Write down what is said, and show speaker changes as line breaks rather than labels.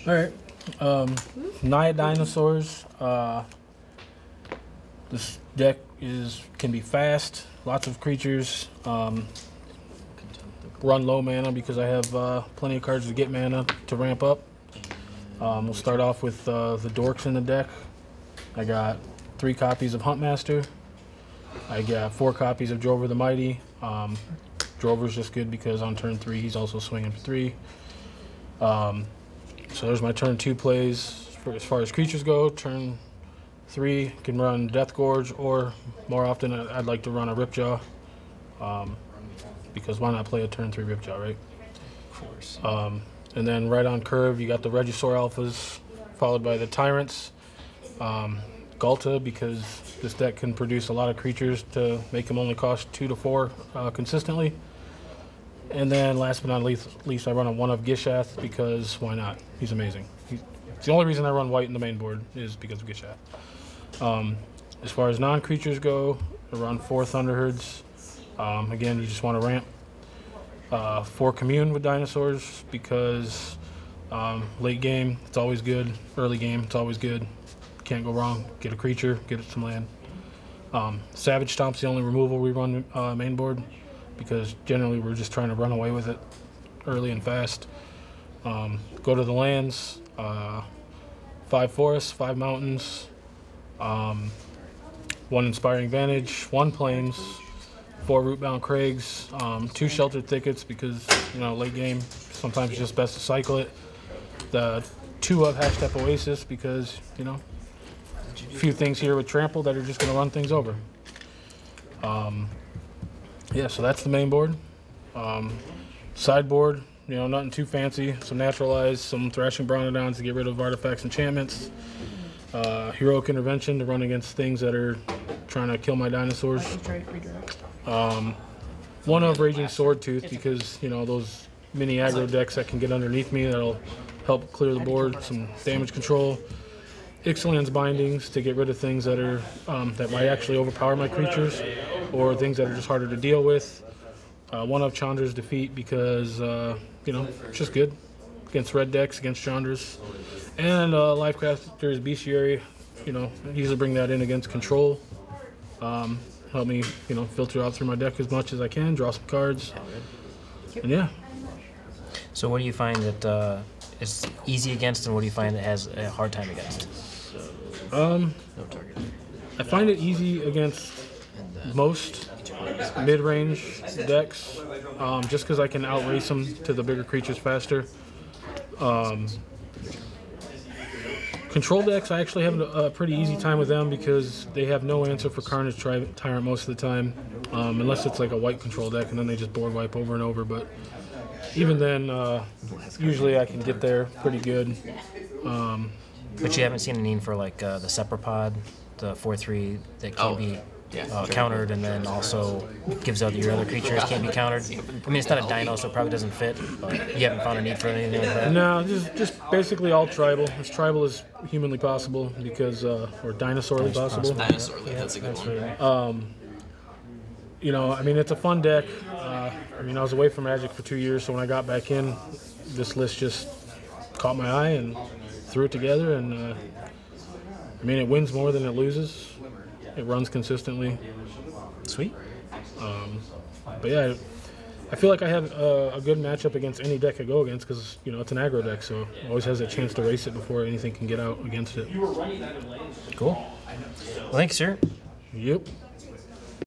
All right. Naya Dinosaurs. This deck can be fast, lots of creatures. Run low mana because I have plenty of cards to get mana to ramp up. We'll start off with the dorks in the deck. I got 3 copies of Huntmaster. I got 4 copies of Drover the Mighty. Drover's just good because on turn 3 he's also swinging for 3. So there's my turn 2 plays as far as creatures go. Turn 3 can run Death Gorge, or more often I'd like to run a Ripjaw. Because why not play a turn 3 Ripjaw, right?
Of course.
And then right on curve, you got the Regisaur Alphas, followed by the Tyrants. Galta, because this deck can produce a lot of creatures to make them only cost 2 to 4 consistently. And then last but not least, I run a 1 of Gishath because why not? He's amazing. It's the only reason I run white in the main board is because of Gishath. As far as non-creatures go, I run 4 Thunderherds. Again, you just want to ramp 4 Commune with Dinosaurs because late game, it's always good. Early game, it's always good. Can't go wrong. Get a creature, get it some land. Savage Stomp's the only removal we run main board because generally we're just trying to run away with it early and fast. Go to the lands, 5 forests, 5 mountains, 1 Inspiring Vantage, 1 plains, 4 Rootbound Craigs, 2 Sheltered Thickets because, you know, late game, sometimes it's just best to cycle it. The 2 of Hashtag Oasis because, you know, a few things here with Trample that are just going to run things over. Yeah, so that's the main board. Sideboard, you know, nothing too fancy. Some Naturalize, some Thrashing Bronodons to get rid of artifacts, enchantments. Heroic Intervention to run against things that are trying to kill my dinosaurs. 1 of Raging Swordtooth because, you know, those mini aggro decks that can get underneath me that'll help clear the board, some damage control. Ixalan's Bindings to get rid of things that are that might actually overpower my creatures or things that are just harder to deal with. 1 of Chandra's Defeat because, you know, it's just good against red decks, against Chandra's. And Lifecrafter's Bestiary, you know, usually bring that in against control. Help me, you know, filter out through my deck as much as I can, draw some cards, and yeah.
So what do you find that is easy against, and what do you find that has a hard time against?
I find it easy against most mid-range decks, just because I can outrace them to the bigger creatures faster. Control decks, I actually have a pretty easy time with them because they have no answer for Carnage Tyrant most of the time, unless it's like a white control deck and then they just board wipe over and over. But even then, usually I can get there pretty good.
But you haven't seen a need for like the Separapod, the 4/3 that can be countered, and then also gives out your other creatures can't be countered. I mean, it's not a dino, so it probably doesn't fit, but you haven't found a need for anything like that?
No, just basically all tribal. As tribal as humanly possible because, or dinosaurly possible.
Dinosaurly, that's a good one.
You know, I mean, it's a fun deck. I mean, I was away from Magic for 2 years, so when I got back in, this list just caught my eye and threw it together, and I mean, it wins more than it loses. It runs consistently.
Sweet.
But yeah, I feel like I have a good matchup against any deck I go against because, you know, it's an aggro deck, so it always has a chance to race it before anything can get out against it.
Cool. Well, thanks, sir.
Yep.